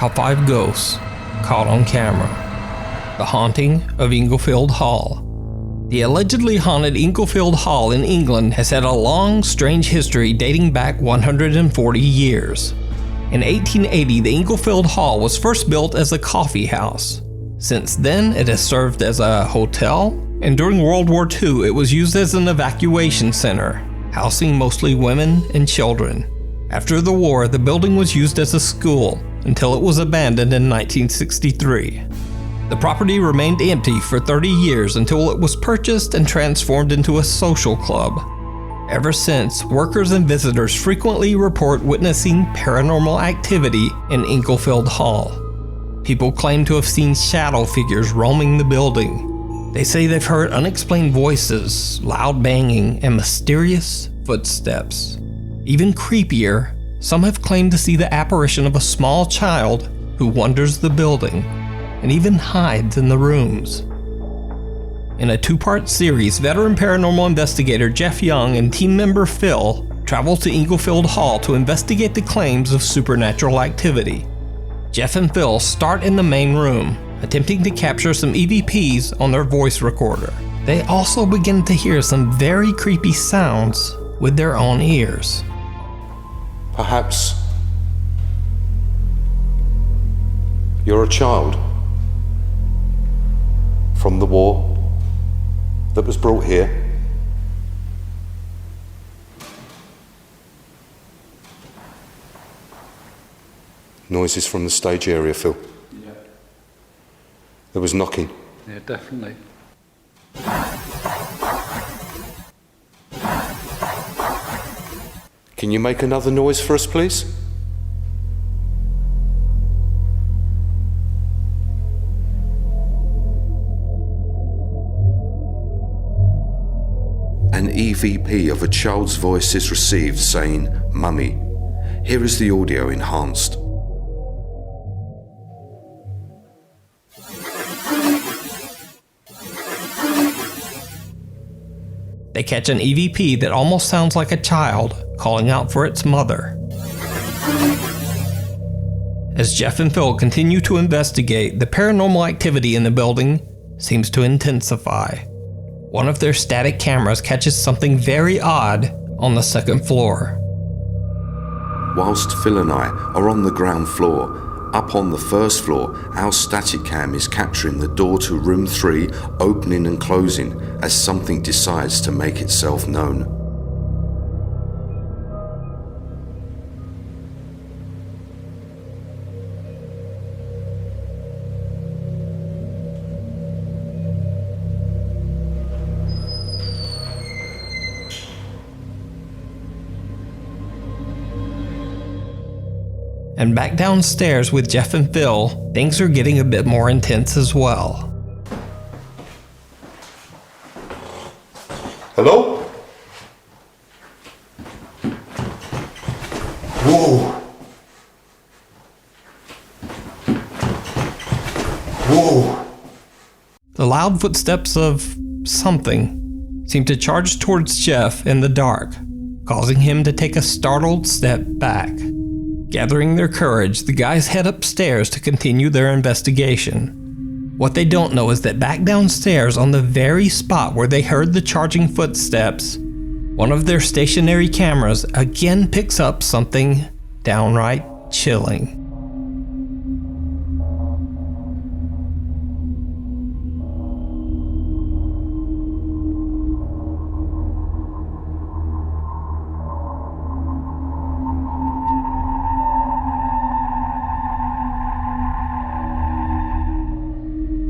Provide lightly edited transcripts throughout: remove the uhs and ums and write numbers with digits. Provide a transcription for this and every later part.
How 5 ghosts caught on camera. The haunting of Englefield Hall. The allegedly haunted Englefield Hall in England has had a long, strange history dating back 140 years. In 1880, the Englefield Hall was first built as a coffee house. Since then, it has served as a hotel, and during World War II, it was used as an evacuation center, housing mostly women and children. After the war, the building was used as a school until it was abandoned in 1963. The property remained empty for 30 years until it was purchased and transformed into a social club. Ever since, workers and visitors frequently report witnessing paranormal activity in Englefield Hall. People claim to have seen shadow figures roaming the building. They say they've heard unexplained voices, loud banging, and mysterious footsteps. Even creepier, some have claimed to see the apparition of a small child who wanders the building and even hides in the rooms. In a 2-part series, veteran paranormal investigator Jeff Young and team member Phil travel to Englefield Hall to investigate the claims of supernatural activity. Jeff and Phil start in the main room, attempting to capture some EVPs on their voice recorder. They also begin to hear some very creepy sounds with their own ears. Perhaps you're a child from the war that was brought here. Noises from the stage area, Phil. Yeah. There was knocking. Yeah, definitely. Can you make another noise for us, please? An EVP of a child's voice is received saying, "Mummy." Here is the audio enhanced. They catch an EVP that almost sounds like a child calling out for its mother. As Jeff and Phil continue to investigate, the paranormal activity in the building seems to intensify. One of their static cameras catches something very odd on the 2nd floor. Whilst Phil and I are on the ground floor, up on the 1st floor, our static cam is capturing the door to room 3 opening and closing as something decides to make itself known. And back downstairs with Jeff and Phil, things are getting a bit more intense as well. Hello? Whoa! Whoa! The loud footsteps of something seem to charge towards Jeff in the dark, causing him to take a startled step back. Gathering their courage, the guys head upstairs to continue their investigation. What they don't know is that back downstairs, on the very spot where they heard the charging footsteps, one of their stationary cameras again picks up something downright chilling.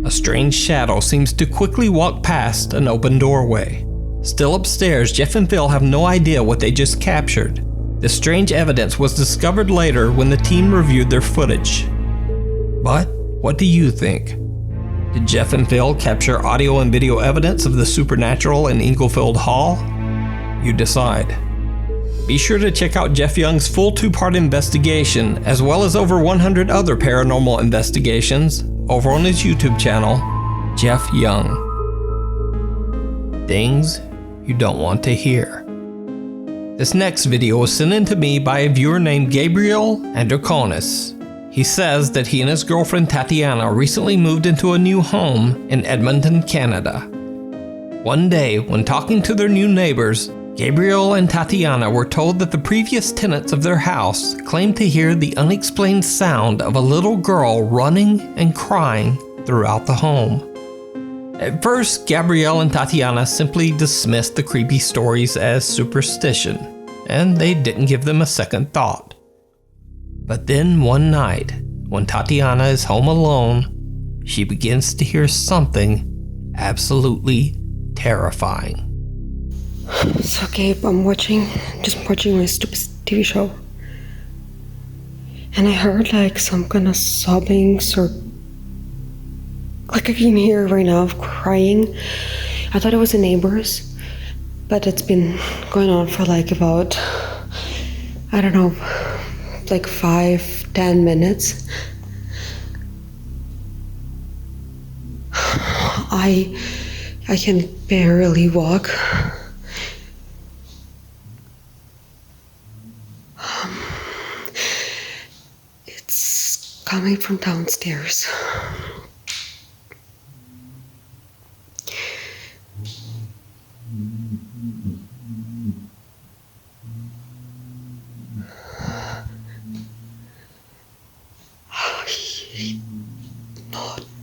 A strange shadow seems to quickly walk past an open doorway. Still upstairs, Jeff and Phil have no idea what they just captured. The strange evidence was discovered later when the team reviewed their footage. But what do you think? Did Jeff and Phil capture audio and video evidence of the supernatural in Englefield Hall? You decide. Be sure to check out Jeff Young's full 2-part investigation, as well as over 100 other paranormal investigations, over on his YouTube channel, Jeff Young. Things you don't want to hear. This next video was sent in to me by a viewer named Gabriel Androkonis. He says that he and his girlfriend Tatiana recently moved into a new home in Edmonton, Canada. One day, when talking to their new neighbors, Gabriel and Tatiana were told that the previous tenants of their house claimed to hear the unexplained sound of a little girl running and crying throughout the home. At first, Gabriel and Tatiana simply dismissed the creepy stories as superstition, and they didn't give them a second thought. But then one night, when Tatiana is home alone, she begins to hear something absolutely terrifying. So, Gabe, I'm just watching my stupid TV show. And I heard like some kind of sobbing, like I can hear right now of crying. I thought it was the neighbors, but it's been going on for like about, I don't know, like 5-10 minutes. I can barely walk. It's coming from downstairs.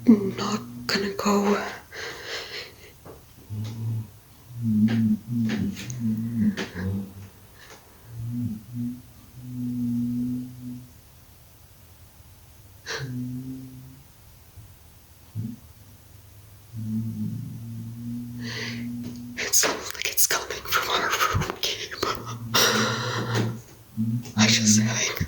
Not gonna go. It sounds like it's coming from our room, Gabe. I just think.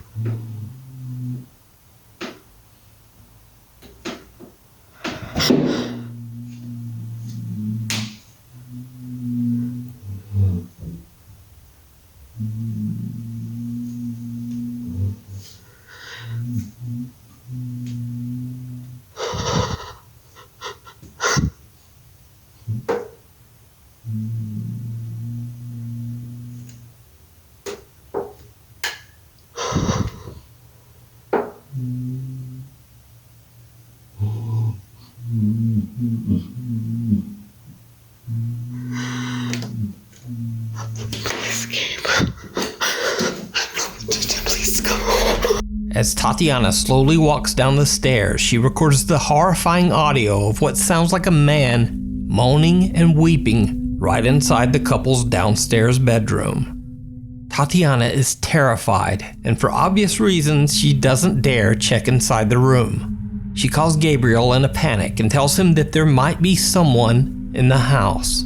As Tatiana slowly walks down the stairs, she records the horrifying audio of what sounds like a man moaning and weeping right inside the couple's downstairs bedroom. Tatiana is terrified, and for obvious reasons, she doesn't dare check inside the room. She calls Gabriel in a panic and tells him that there might be someone in the house.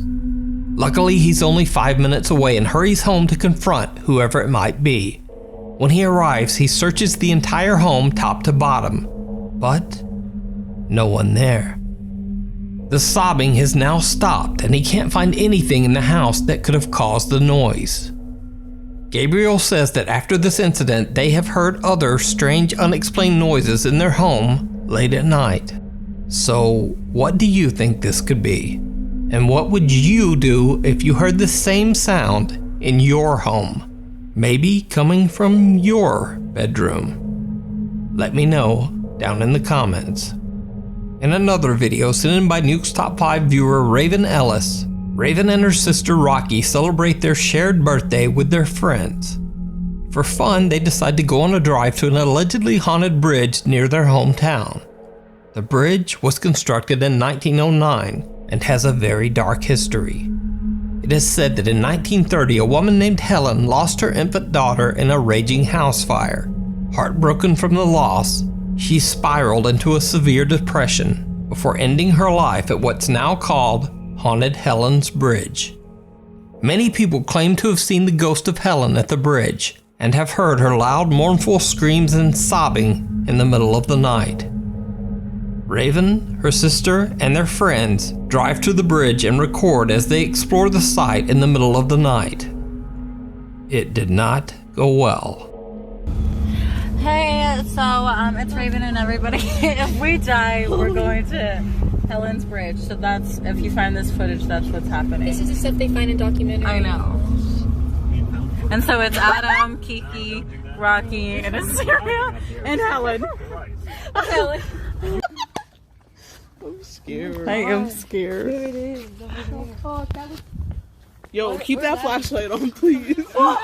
Luckily, he's only 5 minutes away and hurries home to confront whoever it might be. When he arrives, he searches the entire home top to bottom, but no one there. The sobbing has now stopped, and he can't find anything in the house that could have caused the noise. Gabriel says that after this incident, they have heard other strange, unexplained noises in their home late at night. So, what do you think this could be? And what would you do if you heard the same sound in your home? Maybe coming from your bedroom. Let me know down in the comments. In another video sent in by Nuke's Top 5 viewer Raven Ellis, Raven and her sister Rocky celebrate their shared birthday with their friends. For fun, they decide to go on a drive to an allegedly haunted bridge near their hometown. The bridge was constructed in 1909 and has a very dark history. It is said that in 1930, a woman named Helen lost her infant daughter in a raging house fire. Heartbroken from the loss, she spiraled into a severe depression before ending her life at what's now called Haunted Helens Bridge. Many people claim to have seen the ghost of Helen at the bridge and have heard her loud, mournful screams and sobbing in the middle of the night. Raven, her sister, and their friends drive to the bridge and record as they explore the site in the middle of the night. It did not go well. Hey, so it's Raven and everybody. If we die, we're going to Helens Bridge. So that's, if you find this footage, that's what's happening. This is the stuff they find in documentaries. I know. And so it's Adam, Kiki, Rocky, and Assyria, and Helen. I'm scared. I am scared. Yo, keep that flashlight on, please. What?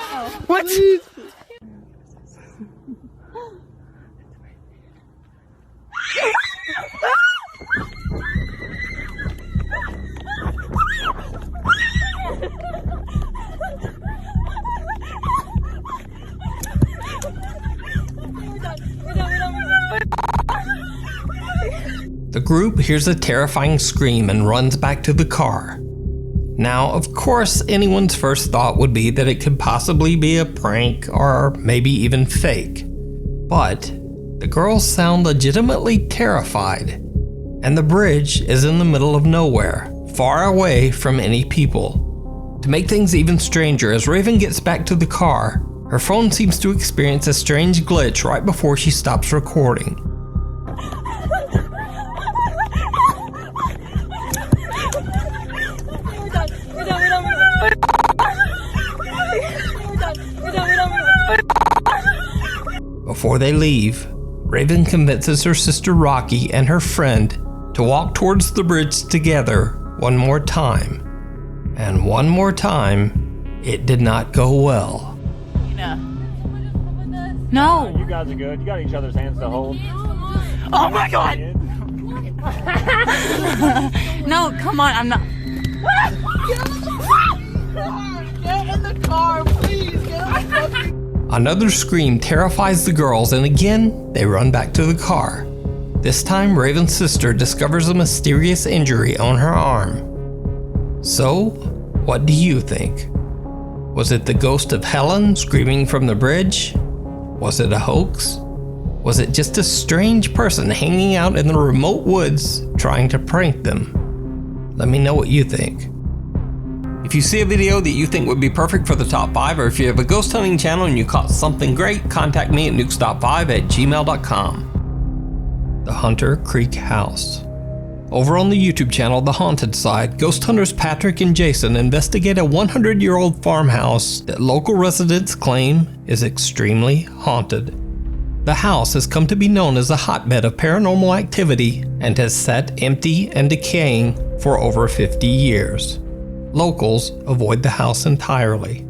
The group hears a terrifying scream and runs back to the car. Now, of course, anyone's first thought would be that it could possibly be a prank or maybe even fake. But the girls sound legitimately terrified, and the bridge is in the middle of nowhere, far away from any people. To make things even stranger, as Raven gets back to the car, her phone seems to experience a strange glitch right before she stops recording. Before they leave, Raven convinces her sister Rocky and her friend to walk towards the bridge together one more time. And one more time, it did not go well. No. You guys are good. You got each other's hands to hold. Oh my god. No, come on. I'm not. Get in the car, please. Get in the fucking... Another scream terrifies the girls, and again, they run back to the car. This time, Raven's sister discovers a mysterious injury on her arm. So, what do you think? Was it the ghost of Helen screaming from the bridge? Was it a hoax? Was it just a strange person hanging out in the remote woods trying to prank them? Let me know what you think. If you see a video that you think would be perfect for the top 5, or if you have a ghost hunting channel and you caught something great, contact me at nukestop5@gmail.com. The Hunter Creek House. Over on the YouTube channel, The Haunted Side, ghost hunters Patrick and Jason investigate a 100-year-old farmhouse that local residents claim is extremely haunted. The house has come to be known as a hotbed of paranormal activity and has sat empty and decaying for over 50 years. Locals avoid the house entirely.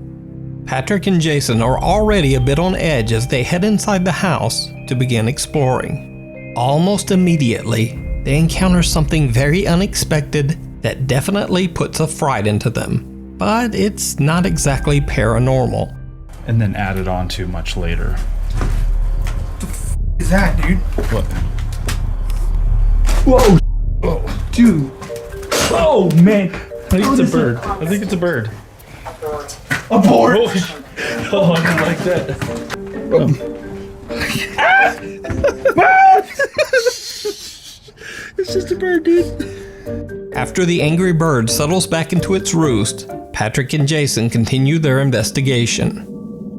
Patrick and Jason are already a bit on edge as they head inside the house to begin exploring. Almost immediately, they encounter something very unexpected that definitely puts a fright into them, but it's not exactly paranormal. And then added on to much later. Is that, dude? What? Whoa! Oh, dude! Oh man! I think it's a bird. I think it's a bird. Abort! Oh, I didn't like that. It's just a bird, dude. After the angry bird settles back into its roost, Patrick and Jason continue their investigation.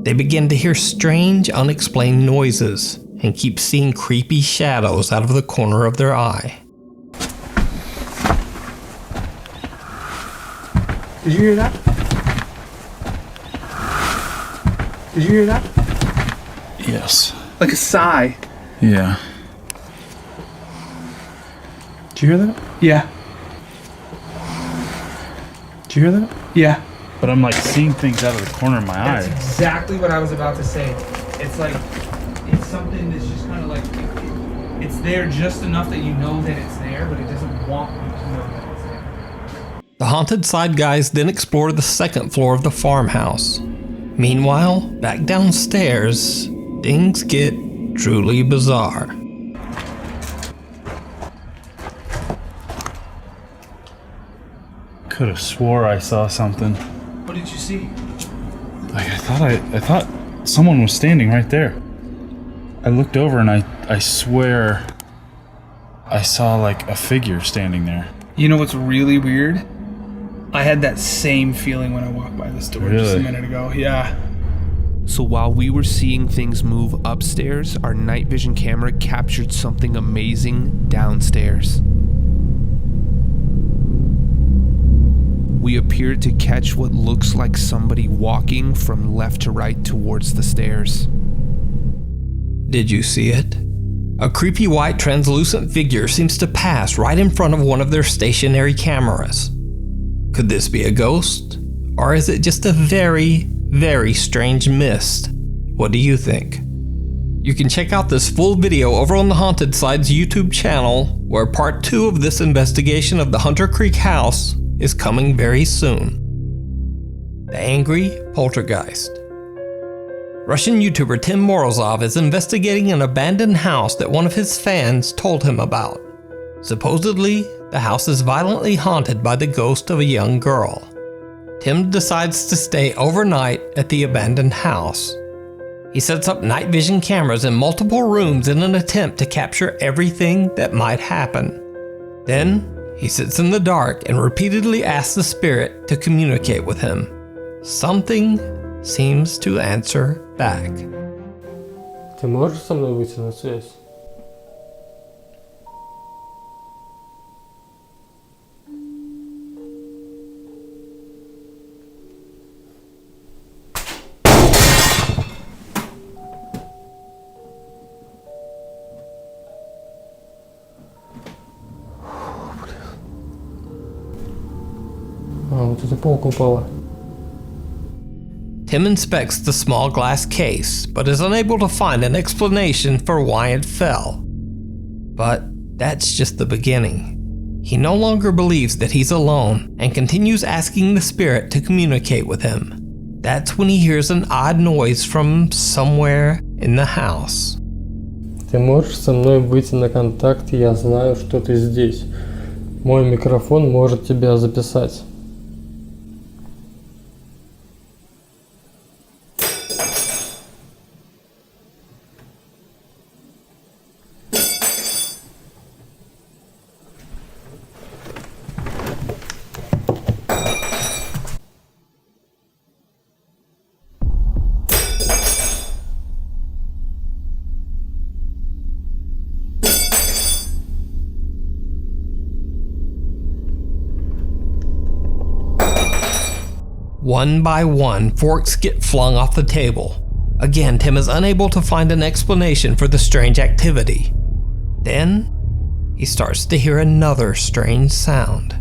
They begin to hear strange, unexplained noises and keep seeing creepy shadows out of the corner of their eye. Did you hear that? Did you hear that? Yes. Like a sigh. Yeah. Did you hear that? Yeah. Did you hear that? Yeah. But I'm like seeing things out of the corner of my That's eye. exactly what I was about to say. It's like, it's something that's just kind of like, it's there just enough that you know that it's there, but it doesn't want you to know that it's there. The Haunted Side guys then explore the second floor of the farmhouse. Meanwhile, back downstairs, things get truly bizarre. Could have swore I saw something. What did you see? Like I thought someone was standing right there. I looked over and I swear I saw like a figure standing there. You know what's really weird? I had that same feeling when I walked by this door just a Really? minute ago. Yeah. So while we were seeing things move upstairs, our night vision camera captured something amazing downstairs. We appeared to catch what looks like somebody walking from left to right towards the stairs. Did you see it? A creepy white translucent figure seems to pass right in front of one of their stationary cameras. Could this be a ghost? Or is it just a very, very strange mist? What do you think? You can check out this full video over on the Haunted Side's YouTube channel, where part 2 of this investigation of the Hunter Creek house is coming very soon. The Angry Poltergeist. Russian YouTuber Tim Morozov is investigating an abandoned house that one of his fans told him about. Supposedly, the house is violently haunted by the ghost of a young girl. Tim decides to stay overnight at the abandoned house. He sets up night vision cameras in multiple rooms in an attempt to capture everything that might happen. Then, he sits in the dark and repeatedly asks the spirit to communicate with him. Something seems to answer back. Ты можешь со мной выйти на связь? Вот эта полка упала. Tim inspects the small glass case, but is unable to find an explanation for why it fell. But that's just the beginning. He no longer believes that he's alone and continues asking the spirit to communicate with him. That's when he hears an odd noise from somewhere in the house. Ты можешь со мной выйти на контакт, я знаю, что ты здесь. Мой микрофон может тебя записать. One by one, forks get flung off the table. Again, Tim is unable to find an explanation for the strange activity. Then, he starts to hear another strange sound.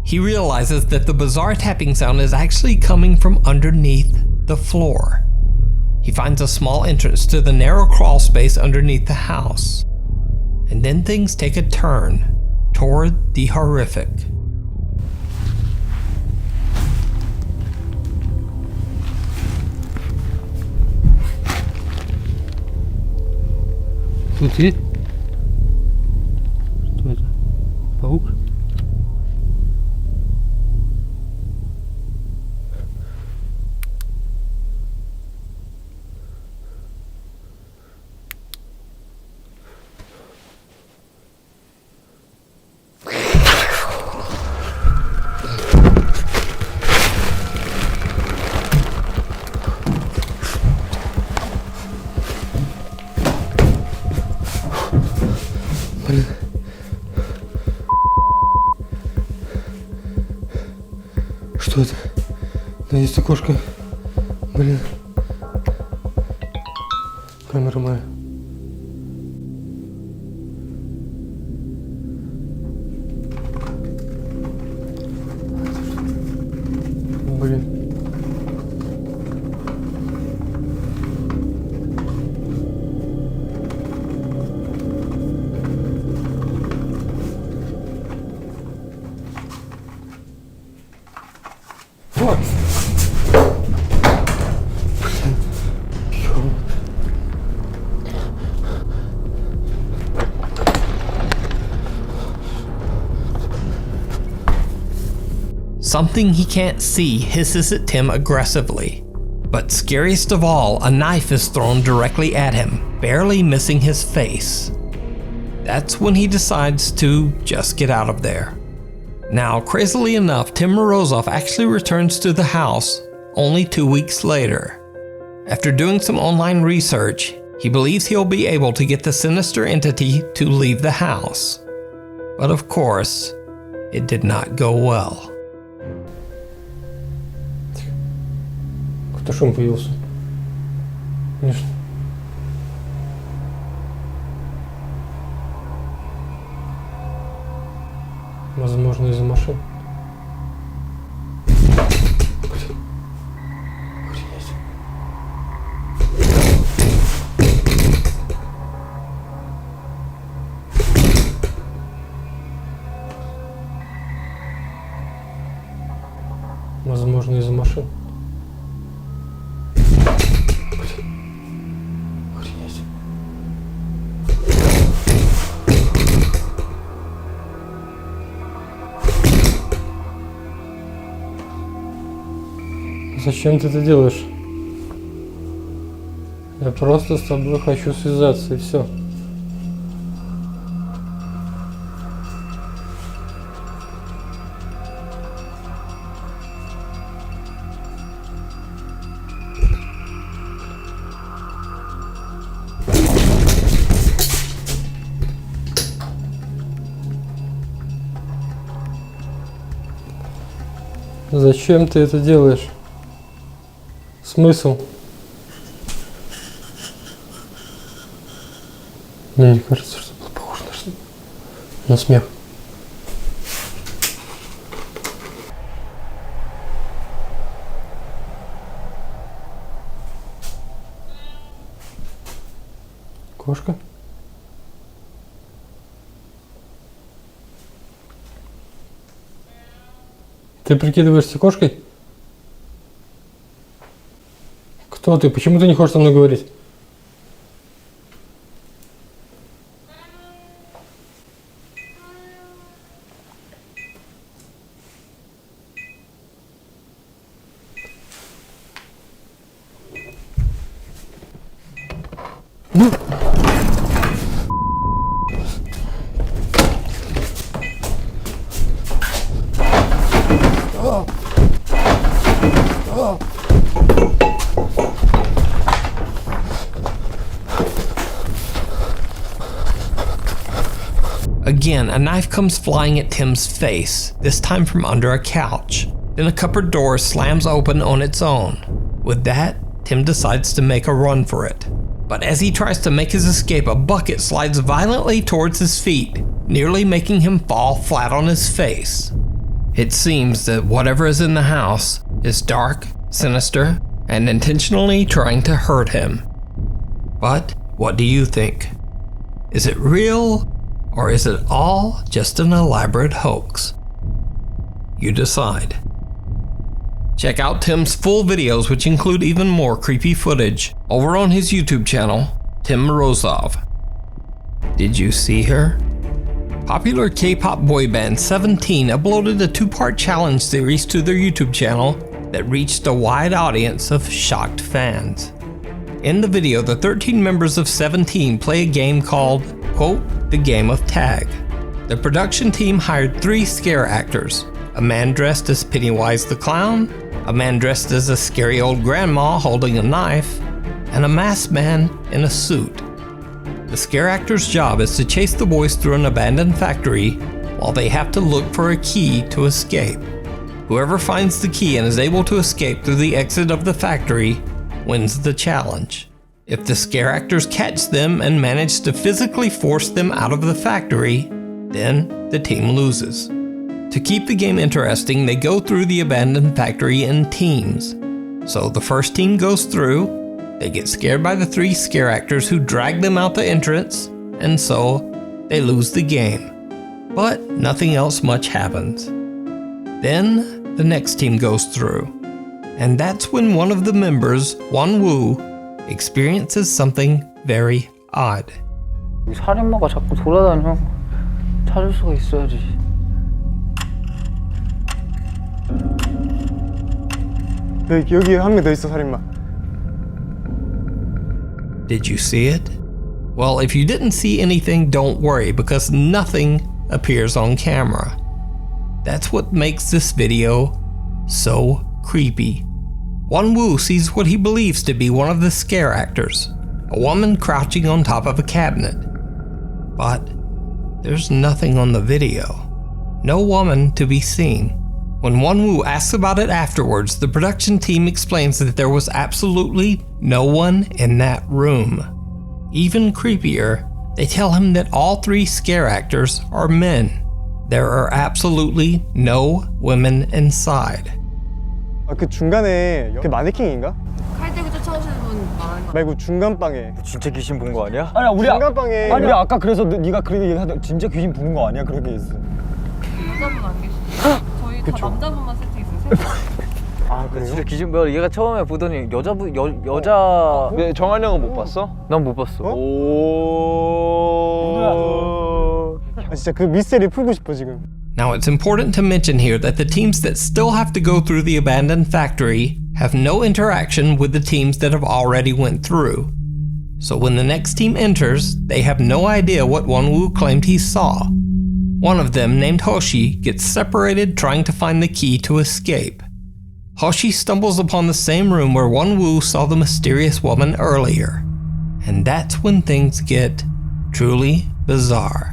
He realizes that the bizarre tapping sound is actually coming from underneath the floor. He finds a small entrance to the narrow crawl space underneath the house. And then things take a turn toward the horrific. Тут есть? Что это? Паук? Блин. Что это? Да есть окошко. Блин. Камера моя. Блин. Вот. Something he can't see hisses at Tim aggressively. But scariest of all, a knife is thrown directly at him, barely missing his face. That's when he decides to just get out of there. Now, crazily enough, Tim Morozov actually returns to the house only 2 weeks later. After doing some online research, He believes he'll be able to get the sinister entity to leave the house. But of course, it did not go well. Какой-то шум появился. Конечно. Возможно, из-за машин. Возможно, из-за машин. Охренеть. Зачем ты это делаешь? Я просто с тобой хочу связаться, и все. Зачем ты это делаешь? Смысл? Мне не кажется, что было похоже на смех. Кошка? Ты прикидываешься кошкой? Кто ты? Почему ты не хочешь со мной говорить? Again, a knife comes flying at Tim's face, this time from under a couch. Then a cupboard door slams open on its own. With that, Tim decides to make a run for it. But as he tries to make his escape, a bucket slides violently towards his feet, nearly making him fall flat on his face. It seems that whatever is in the house is dark, sinister, and intentionally trying to hurt him. But what do you think? Is it real? Or is it all just an elaborate hoax? You decide. Check out Tim's full videos, which include even more creepy footage, over on his YouTube channel, Tim Morozov. Did you see her? Popular K-pop boy band 17 uploaded a 2-part challenge series to their YouTube channel that reached a wide audience of shocked fans. In the video, the 13 members of 17 play a game called, quote, the game of tag. The production team hired 3 scare actors, a man dressed as Pennywise the Clown, a man dressed as a scary old grandma holding a knife, and a masked man in a suit. The scare actor's job is to chase the boys through an abandoned factory while they have to look for a key to escape. Whoever finds the key and is able to escape through the exit of the factory wins the challenge. If the scare actors catch them and manage to physically force them out of the factory, then the team loses. To keep the game interesting, they go through the abandoned factory in teams. So the first team goes through, they get scared by the 3 scare actors who drag them out the entrance, and so they lose the game. But nothing else much happens. Then the next team goes through, and that's when one of the members, Won-woo, experiences something very odd. 살인마가 자꾸 돌아다녀. 찾을 수가 있어야지. 여기 한 명 더 있어, 살인마. Did you see it? Well, if you didn't see anything, don't worry, because nothing appears on camera. That's what makes this video so creepy. Won-woo sees what he believes to be one of the scare actors, a woman crouching on top of a cabinet. But there's nothing on the video. No woman to be seen. When Wonwoo asks about it afterwards, the production team explains that there was absolutely no one in that room. Even creepier, they tell him that all 3 scare actors are men. There are absolutely no women inside. 그 중간에 그 마네킹인가? 칼 들고 쫓아오시는 분 말하는 거 말고 중간 방에. 진짜 귀신 본 거 아니야? 아니 우리 중간 방에. 아니 우리 아까 그래서 네가 그렇게 얘기하던 진짜 귀신 보는 거 아니야? 그렇게 했어. 여자분 안 계시죠? 저희 다 남자분만 세팅했어요. 아 그래요? 진짜 귀신 뭐야? 얘가 처음에 보더니 여자분 여자. 네, 정한 형은 못 봤어? 난 못 봤어. 오. 아 진짜 그 미스테리 풀고 싶어 지금. Now it's important to mention here that the teams that still have to go through the abandoned factory have no interaction with the teams that have already went through. So when the next team enters, they have no idea what Wonwoo claimed he saw. One of them, named Hoshi, gets separated trying to find the key to escape. Hoshi stumbles upon the same room where Wonwoo saw the mysterious woman earlier. And that's when things get truly bizarre.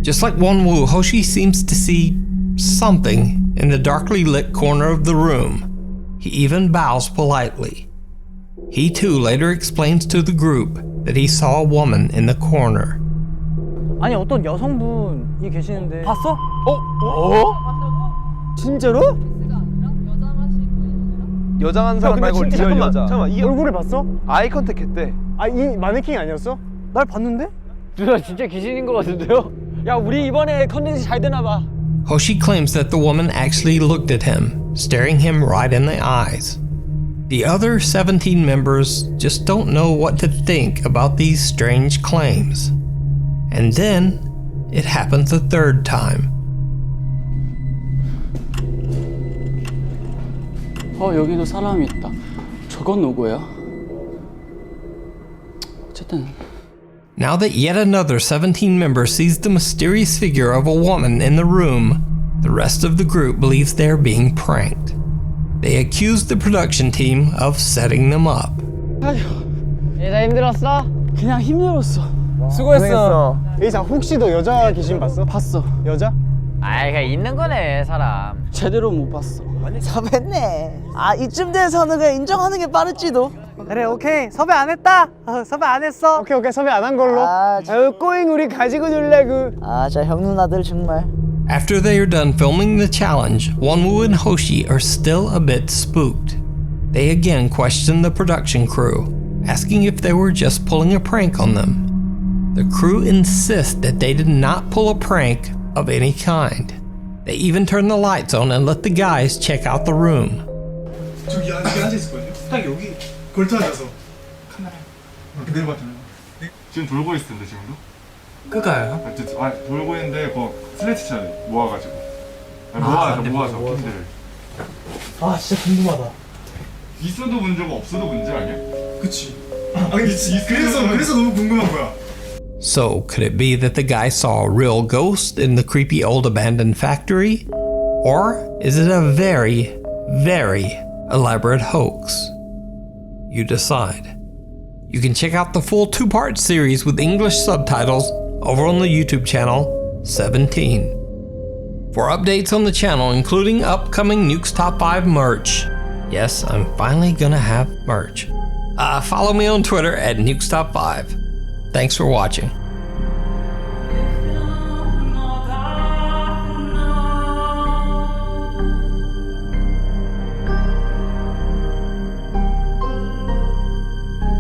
Just like Wonwoo, Hoshi seems to see something in the darkly lit corner of the room. He even bows politely. He too later explains to the group that he saw a woman in the corner. 아니 어떤 여성분이 계시는데 봤어? 진짜로? 여장한 사람 말고 리얼 여자. 잠깐만 이 얼굴을 봤어? 아이 컨택 했대. 아 이 마네킹이 아니었어? 날 봤는데? 누나 진짜 귀신인 것 같은데요? 야 우리 이번에 컨텐츠 잘 되나 봐. Hoshi claims that the woman actually looked at him, staring him right in the eyes. The other 17 members just don't know what to think about these strange claims. And then, it happens a third time. 여기도 사람이 있다. 저건 누구야? 어쨌든. Now that yet another 17 member sees the mysterious figure of a woman in the room, the rest of the group believes they're being pranked. They accuse the production team of setting them up. 얘다 힘들었어? 그냥 힘들었어. 수고했어. 에이사 혹시 너 여자 귀신 봤어? 봤어. 여자? 아이 그냥 있는 거네 사람. 제대로 못 봤어. 섭외했네. 아 이쯤 돼서는 그냥 인정하는 게 빠를지도. 그래 오케이 섭외 안 했다. 섭외 안 했어. 오케이 섭외 안 한 걸로. 꼬잉 우리 가지고 놀래고. 자 형 누나들 정말. After they are done filming the challenge, Wonwoo and Hoshi are still a bit spooked. They again question the production crew, asking if they were just pulling a prank on them. The crew insist that they did not pull a prank of any kind. They even turn the lights on and let the guys check out the room. 저기 앉아 있었거든요. 딱 여기 걸터 앉아서 카메라 이렇게 내려봤잖아요. 지금 돌고 있을 텐데 지금도? 그가요? 돌고 있는데 그 슬래치 쳐야 돼. 모아가지고. 모아줘 핀들을. 아 진짜 궁금하다. 있어도 문제고 없어도 문제 아니야? 그치. 그래서 너무 궁금한 거야. So, could it be that the guy saw a real ghost in the creepy old abandoned factory? Or is it a very, very elaborate hoax? You decide. You can check out the full 2-part series with English subtitles over on the YouTube channel 17. For updates on the channel, including upcoming Nuke's Top 5 merch, yes, I'm finally gonna have merch. Follow me on Twitter at Nuke's Top 5. Thanks for watching.